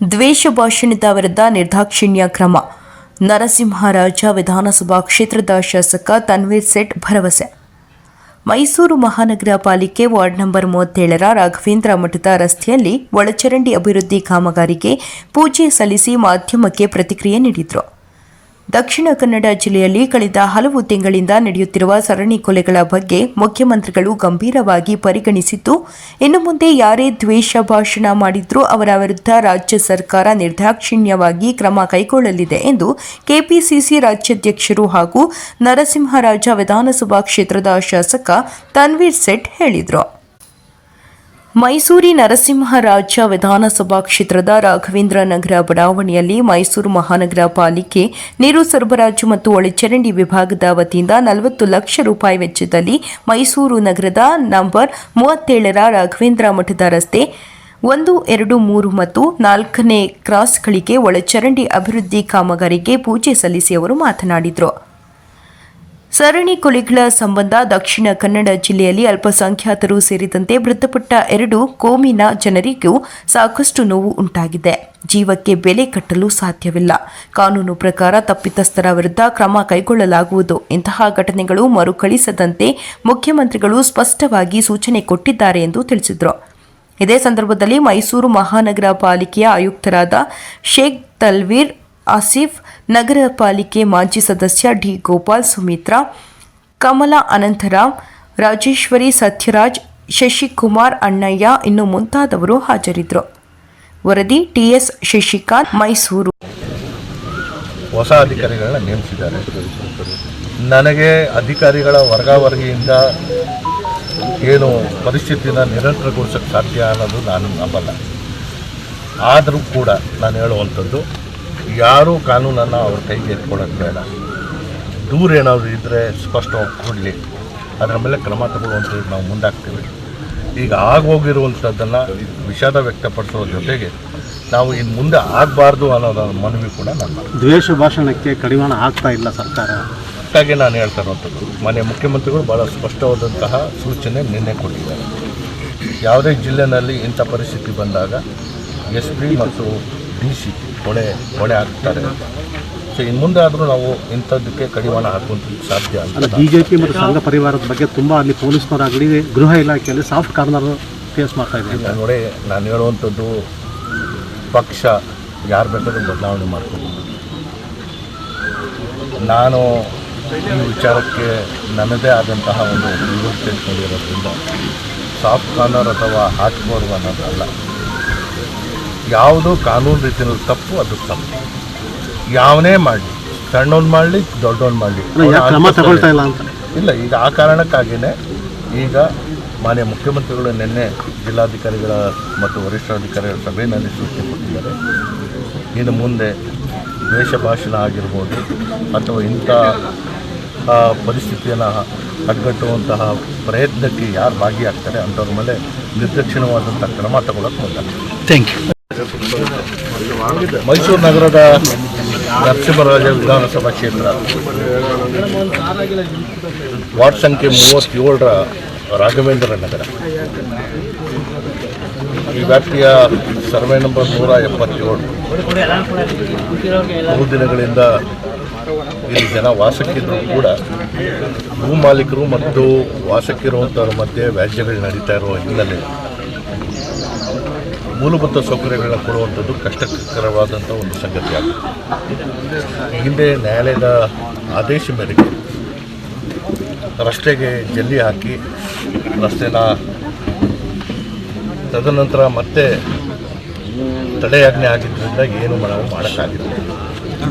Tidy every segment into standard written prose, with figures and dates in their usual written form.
ದ್ವೇಷ ಭಾಷಣದ ವಿರುದ್ಧ ನಿರ್ದಾಕ್ಷಿಣ್ಯ ಕ್ರಮ. ನರಸಿಂಹರಾಜ ವಿಧಾನಸಭಾ ಕ್ಷೇತ್ರದ ಶಾಸಕ ತನ್ವೀರ್ ಸೇಠ್ ಭರವಸೆ. ಮೈಸೂರು ಮಹಾನಗರ ಪಾಲಿಕೆ ವಾರ್ಡ್ ನಂಬರ್ 37ರ ರಾಘವೇಂದ್ರ ಮಠದ ರಸ್ತೆಯಲ್ಲಿ ಒಳಚರಂಡಿ ಅಭಿವೃದ್ಧಿ ಕಾಮಗಾರಿಗೆ ಪೂಜೆ ಸಲ್ಲಿಸಿ ಮಾಧ್ಯಮಕ್ಕೆ ಪ್ರತಿಕ್ರಿಯೆ ನೀಡಿದರು. ದಕ್ಷಿಣ ಕನ್ನಡ ಜಿಲ್ಲೆಯಲ್ಲಿ ಕಳೆದ ಹಲವು ತಿಂಗಳಿಂದ ನಡೆಯುತ್ತಿರುವ ಸರಣಿ ಕೊಲೆಗಳ ಬಗ್ಗೆ ಮುಖ್ಯಮಂತ್ರಿಗಳು ಗಂಭೀರವಾಗಿ ಪರಿಗಣಿಸಿದ್ದು, ಇನ್ನು ಮುಂದೆ ಯಾರೇ ದ್ವೇಷ ಭಾಷಣ ಮಾಡಿದ್ರೂ ಅವರ ವಿರುದ್ಧ ರಾಜ್ಯ ಸರ್ಕಾರ ನಿರ್ದಾಕ್ಷಿಣ್ಯವಾಗಿ ಕ್ರಮ ಕೈಗೊಳ್ಳಲಿದೆ ಎಂದು ಕೆಪಿಸಿಸಿ ರಾಜ್ಯಾಧ್ಯಕ್ಷರು ಹಾಗೂ ನರಸಿಂಹರಾಜ ವಿಧಾನಸಭಾ ಕ್ಷೇತ್ರದ ಶಾಸಕ ತನ್ವೀರ್ ಸೇಠ್ ಹೇಳಿದರು. ಮೈಸೂರಿ ನರಸಿಂಹರಾಜ ವಿಧಾನಸಭಾ ಕ್ಷೇತ್ರದ ರಾಘವೇಂದ್ರ ನಗರ ಬಡಾವಣೆಯಲ್ಲಿ ಮೈಸೂರು ಮಹಾನಗರ ಪಾಲಿಕೆ ನೀರು ಸರಬರಾಜು ಮತ್ತು ಒಳಚರಂಡಿ ವಿಭಾಗದ ವತಿಯಿಂದ 40 ಲಕ್ಷ ರೂಪಾಯಿ ವೆಚ್ಚದಲ್ಲಿ ಮೈಸೂರು ನಗರದ ನಂಬರ್ 37ರ ರಾಘವೇಂದ್ರ ಮಠದ ರಸ್ತೆ 1, 2, 3 ಮತ್ತು 4ನೇ ಕ್ರಾಸ್ಗಳಿಗೆ ಒಳಚರಂಡಿ ಅಭಿವೃದ್ಧಿ ಕಾಮಗಾರಿಗೆ ಪೂಜೆ ಸಲ್ಲಿಸಿ ಅವರು ಮಾತನಾಡಿದರು. ಸರಣಿ ಕೊಲೆಗಳ ಸಂಬಂಧ ದಕ್ಷಿಣ ಕನ್ನಡ ಜಿಲ್ಲೆಯಲ್ಲಿ ಅಲ್ಪಸಂಖ್ಯಾತರು ಸೇರಿದಂತೆ ಮೃತಪಟ್ಟ 2 ಕೋಮಿನ ಜನರಿಗೂ ಸಾಕಷ್ಟು ನೋವು ಉಂಟಾಗಿದೆ. ಜೀವಕ್ಕೆ ಬೆಲೆ ಕಟ್ಟಲು ಸಾಧ್ಯವಿಲ್ಲ. ಕಾನೂನು ಪ್ರಕಾರ ತಪ್ಪಿತಸ್ಥರ ವಿರುದ್ಧ ಕ್ರಮ ಕೈಗೊಳ್ಳಲಾಗುವುದು. ಇಂತಹ ಘಟನೆಗಳು ಮರುಕಳಿಸದಂತೆ ಮುಖ್ಯಮಂತ್ರಿಗಳು ಸ್ಪಷ್ಟವಾಗಿ ಸೂಚನೆ ಕೊಟ್ಟಿದ್ದಾರೆ ಎಂದು ತಿಳಿಸಿದರು. ಇದೇ ಸಂದರ್ಭದಲ್ಲಿ ಮೈಸೂರು ಮಹಾನಗರ ಪಾಲಿಕೆಯ ಆಯುಕ್ತರಾದ ಶೇಖ್ ತನ್ವೀರ್ ಆಸಿಫ್, ನಗರ ಪಾಲಿಕೆ ಮಾಜಿ ಸದಸ್ಯ ಡಿ ಗೋಪಾಲ್, ಸುಮಿತ್ರಾ, ಕಮಲಾ, ಅನಂತರಾಮ್, ರಾಜೇಶ್ವರಿ, ಸತ್ಯರಾಜ್, ಶಶಿಕುಮಾರ್, ಅಣ್ಣಯ್ಯ ಇನ್ನು ಮುಂತಾದವರು ಹಾಜರಿದ್ದರು. ವರದಿ ಟಿಎಸ್ ಶಶಿಕಾಂತ್, ಮೈಸೂರು. ಹೊಸ ಅಧಿಕಾರಿಗಳನ್ನ ನೇಮಿಸಿದ್ದಾರೆ. ನನಗೆ ಅಧಿಕಾರಿಗಳ ವರ್ಗಾವಣೆಯಿಂದ ಏನು ಪರಿಸ್ಥಿತಿನ ನಿರಂತರಗೊಳಿಸೋಕ್ಕೆ ಸಾಧ್ಯ ಅನ್ನೋದು ನಾನು ನಂಬಲ್ಲ. ಆದರೂ ಕೂಡ ನಾನು ಹೇಳುವಂಥದ್ದು, ಯಾರೂ ಕಾನೂನನ್ನು ಅವ್ರ ಕೈಗೆ ಎತ್ಕೊಳ್ಳೋದು ಬೇಡ. ದೂರ ಏನಾದರೂ ಇದ್ದರೆ ಸ್ಪಷ್ಟವಾಗಿ ಕೊಡಲಿ, ಅದರ ಮೇಲೆ ಕ್ರಮ ತಗೊಳ್ಳುವಂಥದ್ದು ನಾವು ಮುಂದಾಗ್ತೀವಿ. ಈಗ ಆಗೋಗಿರುವಂಥದ್ದನ್ನು ವಿಷಾದ ವ್ಯಕ್ತಪಡಿಸೋ ಜೊತೆಗೆ ನಾವು ಇನ್ನು ಮುಂದೆ ಆಗಬಾರ್ದು ಅನ್ನೋದ ಮನವಿ ಕೂಡ ನನ್ನ. ದ್ವೇಷ ಭಾಷಣಕ್ಕೆ ಕಡಿವಾಣ ಆಗ್ತಾ ಇಲ್ಲ ಸರ್ಕಾರ. ಹಾಗೆ ನಾನು ಹೇಳ್ತಾ ಇರುವಂಥದ್ದು, ಮಾನ್ಯ ಮುಖ್ಯಮಂತ್ರಿಗಳು ಭಾಳ ಸ್ಪಷ್ಟವಾದಂತಹ ಸೂಚನೆ ನಿನ್ನೆ ಕೊಟ್ಟಿದ್ದಾರೆ. ಯಾವುದೇ ಜಿಲ್ಲೆಯಲ್ಲಿ ಇಂಥ ಪರಿಸ್ಥಿತಿ ಬಂದಾಗ SP ಮತ್ತು DC ಹೊಣೆ ಹಾಕ್ತಾರೆ. ಸೊ ಇನ್ನು ಮುಂದೆ ಆದರೂ ನಾವು ಇಂಥದ್ದಕ್ಕೆ ಕಡಿವಾಣ ಹಾಕುವಂಥದ್ದು ಸಾಧ್ಯ ಅಂತ. BJP ಮತ್ತು ಸಂಘ ಪರಿವಾರದ ಬಗ್ಗೆ ತುಂಬ ಅಲ್ಲಿ ಪೊಲೀಸ್ನವರಾಗಲಿ ಗೃಹ ಇಲಾಖೆಯಲ್ಲಿ ಸಾಫ್ಟ್ ಕಾರ್ನರ್ ಫೇಸ್ ಮಾಡ್ತಾ ಇದ್ದಾರೆ. ನೋಡಿ, ನಾನು ಹೇಳುವಂಥದ್ದು, ಪಕ್ಷ ಯಾರು ಬೇಕಾದ್ರೂ ಬದಲಾವಣೆ ಮಾಡ್ಕೋಬೋದು. ನಾನು ಈ ವಿಚಾರಕ್ಕೆ ನನ್ನದೇ ಆದಂತಹ ಒಂದು ವಿವಕ್ಷೆ ಇಟ್ಕೊಂಡಿರೋದ್ರಿಂದ ಸಾಫ್ಟ್ ಕಾರ್ನರ್ ಅಥವಾ ಹಾಟ್ ಕೋರ್ ಅನ್ನೋದಲ್ಲ. ಯಾವುದು ಕಾನೂನು ರೀತಿಯಲ್ಲಿ ತಪ್ಪು ಅದು ತಪ್ಪು. ಯಾವನೇ ಮಾಡಲಿ, ಸಣ್ಣವನು ಮಾಡಲಿ, ದೊಡ್ಡವನು ಮಾಡಲಿ, ಕ್ರಮ ತಗೊಳ್ತಾ ಇಲ್ಲ ಅಂತ ಇಲ್ಲ. ಈಗ ಆ ಕಾರಣಕ್ಕಾಗಿಯೇ ಈಗ ಮಾನ್ಯ ಮುಖ್ಯಮಂತ್ರಿಗಳು ನಿನ್ನೆ ಜಿಲ್ಲಾಧಿಕಾರಿಗಳ ಮತ್ತು ವರಿಷ್ಠಾಧಿಕಾರಿಗಳ ಸಭೆಯಲ್ಲಿ ಸೂಚನೆ ಕೊಟ್ಟಿದ್ದಾರೆ. ಇನ್ನು ಮುಂದೆ ದ್ವೇಷ ಭಾಷಣ ಆಗಿರ್ಬೋದು ಅಥವಾ ಇಂಥ ಪರಿಸ್ಥಿತಿಯನ್ನು ತಡೆಗಟ್ಟುವಂತಹ ಪ್ರಯತ್ನಕ್ಕೆ ಯಾರು ಭಾಗಿಯಾಗ್ತಾರೆ ಅಂಥವ್ರ ಮೇಲೆ ನಿರ್ದಾಕ್ಷಿಣ್ಯವಾದಂಥ ಕ್ರಮ ತಗೊಳ್ಳೋಕೆ ಮುಂದಾಗ್ತದೆ. Thank you. ಮೈಸೂರು ನಗರದ ನರಸಿಂಹರಾಜ ವಿಧಾನಸಭಾ ಕ್ಷೇತ್ರ ವಾರ್ಡ್ ಸಂಖ್ಯೆ 37ರ ರಾಘವೇಂದ್ರ ನಗರ ಈ ವ್ಯಾಪ್ತಿಯ ಸರ್ವೆ ನಂಬರ್ 177. 3 ದಿನಗಳಿಂದ ಇಲ್ಲಿ ಜನ ವಾಸಕ್ಕಿದ್ರೂ ಕೂಡ ಭೂ ಮಾಲೀಕರು ಮತ್ತು ವಾಸಕ್ಕಿರುವಂಥವ್ರ ಮಧ್ಯೆ ವ್ಯಾಜ್ಯಗಳು ನಡೀತಾ ಇರುವ ಹಿನ್ನೆಲೆ ಮೂಲಭೂತ ಸೌಕರ್ಯಗಳನ್ನ ಕೊಡುವಂಥದ್ದು ಕಷ್ಟಕರವಾದಂಥ ಒಂದು ಸಂಗತಿಯಾಗಿದೆ. ಹಿಂದೆ ನ್ಯಾಯಾಲಯದ ಆದೇಶ ಮೇರೆಗೆ ರಸ್ತೆಗೆ ಜಲ್ಲಿ ಹಾಕಿ ರಸ್ತೆನ ತದನಂತರ ಮತ್ತೆ ತಡೆಯಾಜ್ಞೆ ಆಗಿದ್ದರಿಂದ ಏನು ನಾವು ಮಾಡೋಕ್ಕಾಗಿಲ್ಲ.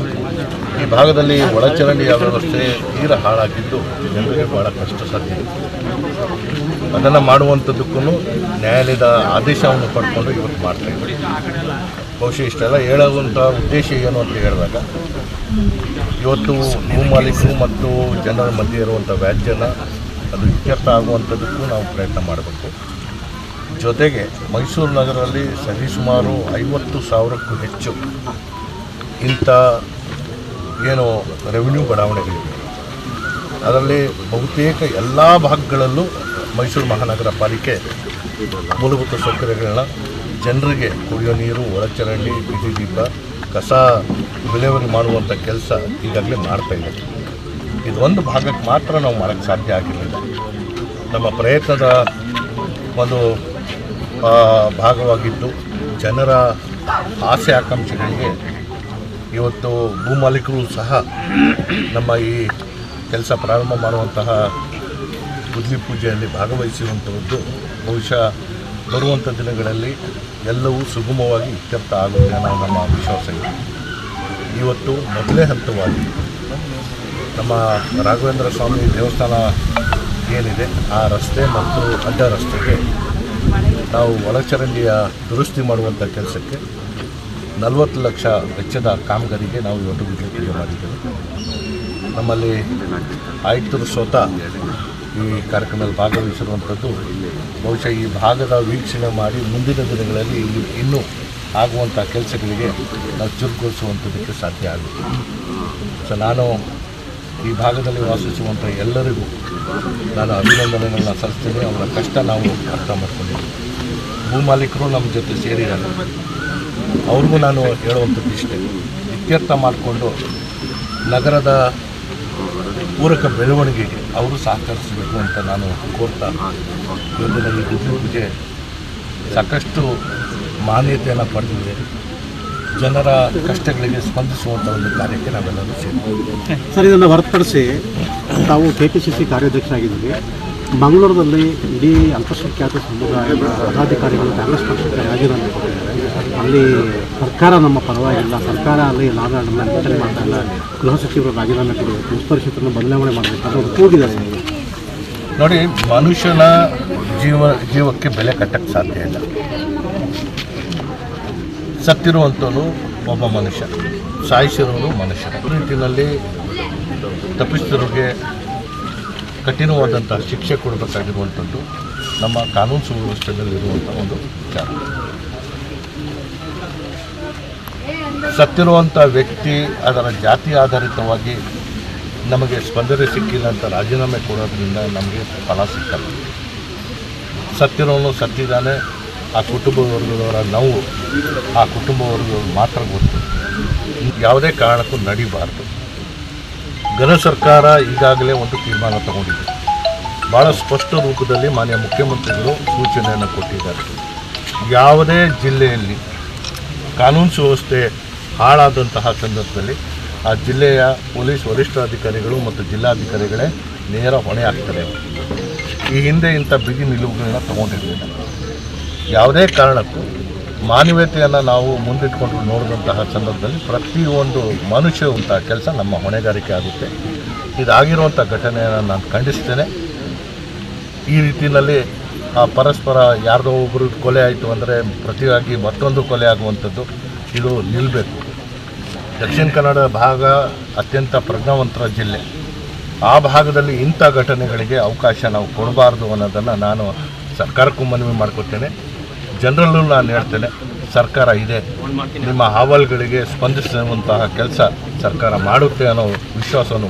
ಈ ಭಾಗದಲ್ಲಿ ಒಳಚರಂಡಿ ವ್ಯವಸ್ಥೆ ತೀರ ಹಾಳಾಗಿದ್ದು ಜನರಿಗೆ ಭಾಳ ಕಷ್ಟ ಸಾಧ್ಯ. ಅದನ್ನು ಮಾಡುವಂಥದ್ದಕ್ಕೂ ನ್ಯಾಯಾಲಯದ ಆದೇಶವನ್ನು ಪಡ್ಕೊಂಡು ಇವತ್ತು ಮಾಡ್ತಾಯಿದ್ವಿ. ಬಹುಶಃ ಇಷ್ಟೆಲ್ಲ ಹೇಳುವಂಥ ಉದ್ದೇಶ ಏನು ಅಂತ ಹೇಳಿದಾಗ, ಇವತ್ತು ಭೂ ಮಾಲೀಕರು ಮತ್ತು ಜನರ ಮಧ್ಯೆ ಇರುವಂಥ ವ್ಯಾಜ್ಯನ ಅದು ಇತ್ಯರ್ಥ ಆಗುವಂಥದ್ದಕ್ಕೂ ನಾವು ಪ್ರಯತ್ನ ಮಾಡಬೇಕು. ಜೊತೆಗೆ ಮೈಸೂರು ನಗರದಲ್ಲಿ ಸರಿಸುಮಾರು 50,000ಕ್ಕೂ ಹೆಚ್ಚು ಇಂಥ ಏನು ರೆವಿನ್ಯೂ ಬಡಾವಣೆಗಳಿವೆ. ಅದರಲ್ಲಿ ಬಹುತೇಕ ಎಲ್ಲ ಭಾಗಗಳಲ್ಲೂ ಮೈಸೂರು ಮಹಾನಗರ ಪಾಲಿಕೆ ಮೂಲಭೂತ ಸೌಕರ್ಯಗಳನ್ನ ಜನರಿಗೆ ಕುಡಿಯೋ ನೀರು, ಒಳಚರಂಡಿ, ಬೀದಿ ದೀಪ, ಕಸ ವಿಲೇವಾರಿ ಮಾಡುವಂಥ ಕೆಲಸ ಈಗಾಗಲೇ ಮಾಡ್ತಾಯಿದ್ದೀವಿ. ಇದೊಂದು ಭಾಗಕ್ಕೆ ಮಾತ್ರ ನಾವು ಮಾಡೋಕ್ಕೆ ಸಾಧ್ಯ ಆಗಿರಲಿಲ್ಲ. ನಮ್ಮ ಪ್ರಯತ್ನದ ಒಂದು ಭಾಗವಾಗಿದ್ದು ಜನರ ಆಸೆ ಆಕಾಂಕ್ಷೆಗಳಿಗೆ ಇವತ್ತು ಭೂಮಾಲೀಕರು ಸಹ ನಮ್ಮ ಈ ಕೆಲಸ ಪ್ರಾರಂಭ ಮಾಡುವಂತಹ ಗುದ್ಲಿ ಪೂಜೆಯಲ್ಲಿ ಭಾಗವಹಿಸುವಂಥದ್ದು ಬಹುಶಃ ಬರುವಂಥ ದಿನಗಳಲ್ಲಿ ಎಲ್ಲವೂ ಸುಗಮವಾಗಿ ಇತ್ಯರ್ಥ ಆಗುತ್ತೆ ಅನ್ನೋ ನಮ್ಮ ವಿಶ್ವಾಸ ಇದೆ. ಇವತ್ತು ಮೊದಲೇ ಹಂತವಾಗಿ ನಮ್ಮ ರಾಘವೇಂದ್ರ ಸ್ವಾಮಿ ದೇವಸ್ಥಾನ ಏನಿದೆ ಆ ರಸ್ತೆ ಮತ್ತು ಅಡ್ಡ ರಸ್ತೆಗೆ ನಾವು ಒಳಚರಂಡಿಯ ದುರಸ್ತಿ ಮಾಡುವಂಥ ಕೆಲಸಕ್ಕೆ 40 ಲಕ್ಷ ವೆಚ್ಚದ ಕಾಮಗಾರಿಗೆ ನಾವು ಇವತ್ತು ಗುದ್ಲಿ ಪೂಜೆ ಮಾಡಿದ್ದೇವೆ. ನಮ್ಮಲ್ಲಿ ಆಯುಕ್ತರು ಸ್ವತಃ ಈ ಕಾರ್ಯಕ್ರಮದಲ್ಲಿ ಭಾಗವಹಿಸಿರುವಂಥದ್ದು ಬಹುಶಃ ಈ ಭಾಗದ ವೀಕ್ಷಣೆ ಮಾಡಿ ಮುಂದಿನ ದಿನಗಳಲ್ಲಿ ಇಲ್ಲಿ ಇನ್ನೂ ಆಗುವಂಥ ಕೆಲಸಗಳಿಗೆ ನಾವು ಚುರುಕುಗೊಳಿಸುವಂಥದ್ದಕ್ಕೆ ಸಾಧ್ಯ ಆಗುತ್ತೆ. ಸೊ ನಾನು ಈ ಭಾಗದಲ್ಲಿ ವಾಸಿಸುವಂಥ ಎಲ್ಲರಿಗೂ ನಾನು ಅಭಿನಂದನೆಗಳನ್ನ ಸಲ್ಲಿಸ್ತೀನಿ. ಅವರ ಕಷ್ಟ ನಾವು ಅರ್ಥ ಮಾಡ್ಕೊಂಡಿದ್ದೀವಿ. ಭೂಮಾಲೀಕರು ನಮ್ಮ ಜೊತೆ ಸೇರಿದ್ದಾರೆ. ಅವ್ರಿಗೂ ನಾನು ಹೇಳುವಂಥದ್ದು ಇಷ್ಟೇ, ಇತ್ಯರ್ಥ ಮಾಡಿಕೊಂಡು ನಗರದ ಪೂರಕ ಬೆಳವಣಿಗೆಗೆ ಅವರು ಸಹಕರಿಸಬೇಕು ಅಂತ ನಾನು ಕೋರ್ತಾ ಇವತ್ತಿನ ಈ ಗುದ್ಲಿ ಪೂಜೆ ಸಾಕಷ್ಟು ಮಾನ್ಯತೆಯನ್ನು ಪಡೆದಿದೆ. ಜನರ ಕಷ್ಟಗಳಿಗೆ ಸ್ಪಂದಿಸುವಂಥ ಒಂದು ಕಾರ್ಯಕ್ಕೆ ನಾವೆಲ್ಲರೂ ಸೇರಿದ್ದೀವಿ. ಸರ್, ಇದನ್ನು ಹೊರತುಪಡಿಸಿ ತಾವು KPCC ಕಾರ್ಯಾಧ್ಯಕ್ಷರಾಗಿದ್ದೀವಿ. ಮಂಗಳೂರಿನಲ್ಲಿ ಇಡೀ ಅಲ್ಪಸಂಖ್ಯಾತ ಸಮುದಾಯದ ಪದಾಧಿಕಾರಿಗಳು ಕಾಂಗ್ರೆಸ್ ಪಕ್ಷಕ್ಕೆ ರಾಜೀನಾಮೆ ಕೊಟ್ಟಿದ್ದಾರೆ. ಅಲ್ಲಿ ಸರ್ಕಾರ ನಮ್ಮ ಪರವಾಗಿಲ್ಲ, ಸರ್ಕಾರ ಅಲ್ಲಿ ನಾವೇಳನ್ನ ವಿಚಾರಣೆ ಮಾಡ್ತಾ ಇಲ್ಲ, ಗೃಹ ಸಚಿವರು ರಾಜೀನಾಮೆ ಕೊಡಬೇಕು, ಮುಖ್ಯಪರಿಷತ್ತನ್ನು ಬದಲಾವಣೆ ಮಾಡಬೇಕು ಅಂತ ಒಂದು ಕೂಗಿದ್ದಾರೆ. ನೋಡಿ, ಮನುಷ್ಯನ ಜೀವಕ್ಕೆ ಬೆಲೆ ಕಟ್ಟಕ್ಕೆ ಸಾಧ್ಯ ಇಲ್ಲ. ಸತ್ತಿರುವಂಥವನು ಒಬ್ಬ ಮನುಷ್ಯ, ಸಾಯಿಸಿರೋನು ಮನುಷ್ಯ. ಈ ರೀತಿಯಲ್ಲಿ ತಪ್ಪಿಸಿದವರಿಗೆ ಕಠಿಣವಾದಂಥ ಶಿಕ್ಷೆ ಕೊಡಬೇಕಾಗಿರುವಂಥದ್ದು ನಮ್ಮ ಕಾನೂನು ಸುವ್ಯವಸ್ಥೆಯಲ್ಲಿ ಇರುವಂಥ ಒಂದು ವಿಚಾರ. ಸತ್ತಿರುವಂಥ ವ್ಯಕ್ತಿ ಅದರ ಜಾತಿ ಆಧಾರಿತವಾಗಿ ನಮಗೆ ಸ್ಪಂದನೆ ಸಿಕ್ಕಿಲ್ಲ ಅಂತ ರಾಜೀನಾಮೆ ಕೊಡೋದ್ರಿಂದ ನಮಗೆ ಫಲ ಸಿಕ್ಕಲ್ಲ. ಸತ್ತಿರೋನು ಸತ್ತಿದ್ದಾನೆ, ಆ ಕುಟುಂಬ ವರ್ಗದವರ ನೋವು ಆ ಕುಟುಂಬ ವರ್ಗದವರು ಮಾತ್ರ ಗೊತ್ತು. ಯಾವುದೇ ಕಾರಣಕ್ಕೂ ನಡಿಬಾರ್ದು. ಗೃಹ ಸರ್ಕಾರ ಈಗಾಗಲೇ ಒಂದು ತೀರ್ಮಾನ ತಗೊಂಡಿದೆ. ಭಾಳ ಸ್ಪಷ್ಟ ರೂಪದಲ್ಲಿ ಮಾನ್ಯ ಮುಖ್ಯಮಂತ್ರಿಗಳು ಸೂಚನೆಯನ್ನು ಕೊಟ್ಟಿದ್ದಾರೆ. ಯಾವುದೇ ಜಿಲ್ಲೆಯಲ್ಲಿ ಕಾನೂನು ಸುವ್ಯವಸ್ಥೆ ಹಾಳಾದಂತಹ ಸಂದರ್ಭದಲ್ಲಿ ಆ ಜಿಲ್ಲೆಯ ಪೊಲೀಸ್ ವರಿಷ್ಠಾಧಿಕಾರಿಗಳು ಮತ್ತು ಜಿಲ್ಲಾಧಿಕಾರಿಗಳೇ ನೇರ ಹೊಣೆ ಆಗ್ತಾರೆ. ಈ ಹಿಂದೆ ಇಂಥ ಬಿಗಿ ನಿಲುವುಗಳನ್ನ ತಗೊಂಡಿರಲಿಲ್ಲ. ಯಾವುದೇ ಕಾರಣಕ್ಕೂ ಮಾನವೀಯತೆಯನ್ನು ನಾವು ಮುಂದಿಟ್ಕೊಂಡು ನೋಡಿದಂತಹ ಸಂದರ್ಭದಲ್ಲಿ ಪ್ರತಿಯೊಂದು ಮನುಷ್ಯವಂಥ ಕೆಲಸ ನಮ್ಮ ಹೊಣೆಗಾರಿಕೆ ಆಗುತ್ತೆ. ಇದಾಗಿರುವಂಥ ಘಟನೆಯನ್ನು ನಾನು ಖಂಡಿಸ್ತೇನೆ. ಈ ರೀತಿಯಲ್ಲಿ ಪರಸ್ಪರ ಯಾರ್ದೋ ಒಬ್ಬರು ಕೊಲೆ ಆಯಿತು ಅಂದರೆ ಪ್ರತಿಯಾಗಿ ಮತ್ತೊಂದು ಕೊಲೆ ಆಗುವಂಥದ್ದು ಇದು ನಿಲ್ಲಬೇಕು. ದಕ್ಷಿಣ ಕನ್ನಡ ಭಾಗ ಅತ್ಯಂತ ಪ್ರಜ್ಞಾವಂತರ ಜಿಲ್ಲೆ. ಆ ಭಾಗದಲ್ಲಿ ಇಂಥ ಘಟನೆಗಳಿಗೆ ಅವಕಾಶ ನಾವು ಕೊಡಬಾರ್ದು ಅನ್ನೋದನ್ನು ನಾನು ಸರ್ಕಾರಕ್ಕೂ ಮನವಿ ಮಾಡ್ಕೊತೇನೆ. ಜನರಲ್ಲೂ ನಾನು ಹೇಳ್ತೇನೆ, ಸರ್ಕಾರ ಇದೆ, ನಿಮ್ಮ ಅಹವಾಲುಗಳಿಗೆ ಸ್ಪಂದಿಸುವಂತಹ ಕೆಲಸ ಸರ್ಕಾರ ಮಾಡುತ್ತೆ ಅನ್ನೋ ವಿಶ್ವಾಸವನ್ನು